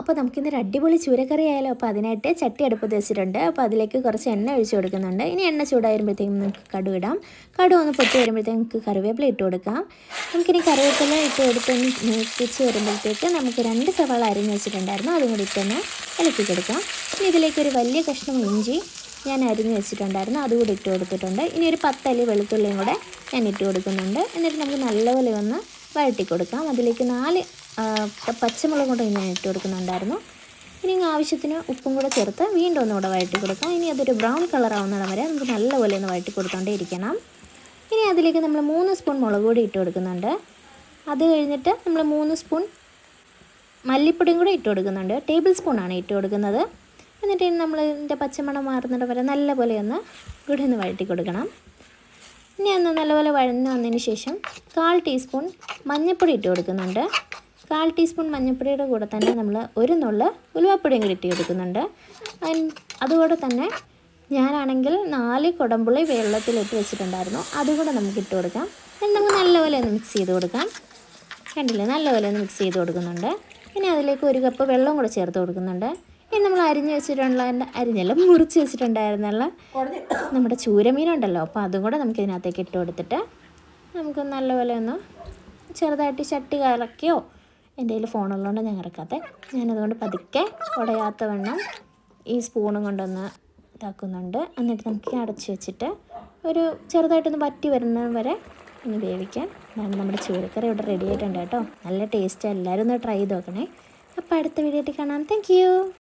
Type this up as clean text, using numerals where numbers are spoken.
അപ്പോൾ നമുക്കിന്നൊരു അടിപൊളി ചൂരക്കറി ആയാലോ. അപ്പോൾ അതിനായിട്ട് ചട്ടി അടുപ്പത്ത് വെച്ചിട്ടുണ്ട്. അപ്പോൾ അതിലേക്ക് കുറച്ച് എണ്ണ ഒഴിച്ച് കൊടുക്കുന്നുണ്ട്. ഇനി എണ്ണ ചൂടായി വരുമ്പോഴത്തേക്കും നമുക്ക് കടുക് ഇടാം. കടുക് ഒന്ന് പൊട്ടി വരുമ്പോഴത്തേക്കും നമുക്ക് കറിവേപ്പില ഇട്ട് കൊടുക്കാം. നമുക്കിനി കറിവേപ്പില ഇട്ട് കൊടുത്തൊന്ന് മൂപ്പിച്ച് വരുമ്പോഴത്തേക്ക് നമുക്ക് 2 സവാള അരിഞ്ഞ് വെച്ചിട്ടുണ്ടായിരുന്നു, അതും കൂടി ഇട്ടൊന്ന് ഇളക്കി കൊടുക്കാം. ഇനി ഇതിലേക്ക് ഒരു വലിയ കഷ്ണം ഇഞ്ചി ഞാൻ അരിഞ്ഞ് വെച്ചിട്ടുണ്ടായിരുന്നു, അതുകൂടി ഇട്ട് കൊടുത്തിട്ടുണ്ട്. ഇനി ഒരു 10 അല്ലി വെളുത്തുള്ളിയും കൂടെ ഞാൻ ഇട്ട് കൊടുക്കുന്നുണ്ട്. എന്നിട്ട് നമുക്ക് നല്ലപോലെ ഒന്ന് വഴറ്റി കൊടുക്കാം. അതിലേക്ക് 4 പച്ചമുളക് കൂടെ ഞാൻ ഇട്ട് കൊടുക്കുന്നുണ്ടായിരുന്നു. ഇനി ആവശ്യത്തിന് ഉപ്പും കൂടെ ചേർത്ത് വീണ്ടും ഒന്നുകൂടെ വഴറ്റി കൊടുക്കാം. ഇനി അതൊരു ബ്രൗൺ കളർ ആവുന്നിടം വരെ നമുക്ക് നല്ലപോലെ ഒന്ന് വഴറ്റി കൊടുത്തോണ്ടേ ഇരിക്കണം. ഇനി അതിലേക്ക് നമ്മൾ 3 സ്പൂൺ മുളക് പൊടി ഇട്ട് കൊടുക്കുന്നുണ്ട്. അത് കഴിഞ്ഞിട്ട് നമ്മൾ 3 സ്പൂൺ മല്ലിപ്പൊടിയും കൂടെ ഇട്ട് കൊടുക്കുന്നുണ്ട്. ടേബിൾ സ്പൂണാണ് ഇട്ട് കൊടുക്കുന്നത്. എന്നിട്ട് നമ്മൾ ഇതിൻ്റെ പച്ചമണം മാറുന്നിടം വരെ നല്ലപോലെ ഒന്ന് കൂടി ഒന്ന് വഴറ്റി കൊടുക്കണം. ഇനി ഒന്ന് നല്ലപോലെ വഴന്ന് വന്നതിന് ശേഷം 1/4 ടീസ്പൂൺ മഞ്ഞൾപ്പൊടി ഇട്ട് കൊടുക്കുന്നുണ്ട്. 1/4 ടീസ്പൂൺ മഞ്ഞൾപ്പൊടിയുടെ കൂടെ തന്നെ നമ്മൾ ഒരു നുള്ള് ഉലുവാപ്പൊടിയും കൂടി ഇട്ട് കൊടുക്കുന്നുണ്ട്. അതുകൂടെ തന്നെ ഞാനാണെങ്കിൽ 4 കുടംപുളി വെള്ളത്തിലിട്ട് വെച്ചിട്ടുണ്ടായിരുന്നു, അതുകൂടെ നമുക്ക് ഇട്ട് കൊടുക്കാം. എന്നിട്ട് നമുക്ക് നല്ലപോലെ ഒന്ന് മിക്സ് ചെയ്ത് കൊടുക്കാം. കണ്ടില്ലേ, നല്ലപോലെ ഒന്ന് മിക്സ് ചെയ്ത് കൊടുക്കുന്നുണ്ട്. ഇനി അതിലേക്ക് 1 കപ്പ് വെള്ളം കൂടെ ചേർത്ത് കൊടുക്കുന്നുണ്ട്. ഇനി നമ്മൾ മുറിച്ച് വെച്ചിട്ടുണ്ടായിരുന്നുള്ള നമ്മുടെ ചൂരമീനുണ്ടല്ലോ, അപ്പോൾ അതും കൂടെ നമുക്ക് ഇതിനകത്തേക്ക് ഇട്ട് കൊടുത്തിട്ട് നമുക്ക് നല്ലപോലെ ഒന്ന് ചെറുതായിട്ട് ചട്ടി കറക്കിയോ, എൻ്റെ കയ്യിൽ ഫോണുള്ളതുകൊണ്ട് ഞാൻ ഇറക്കാത്തെ, ഞാനതുകൊണ്ട് പതുക്കെ ഉടയാത്ത വണ്ണം ഈ സ്പൂണും കൊണ്ടൊന്ന് ഇതാക്കുന്നുണ്ട്. എന്നിട്ട് നമുക്ക് അടച്ച് വെച്ചിട്ട് ഒരു ചെറുതായിട്ടൊന്ന് വറ്റി വരുന്നത് വരെ ഒന്ന് വേവിക്കാം. അതാണ് നമ്മുടെ ചൂരക്കറി ഇവിടെ റെഡി ആയിട്ടുണ്ട് കേട്ടോ. നല്ല ടേസ്റ്റ്, എല്ലാവരും ഒന്ന് ട്രൈ ചെയ്ത് നോക്കണേ. അപ്പോൾ അടുത്ത വീഡിയോ ആയിട്ട് കാണാം. Thank you.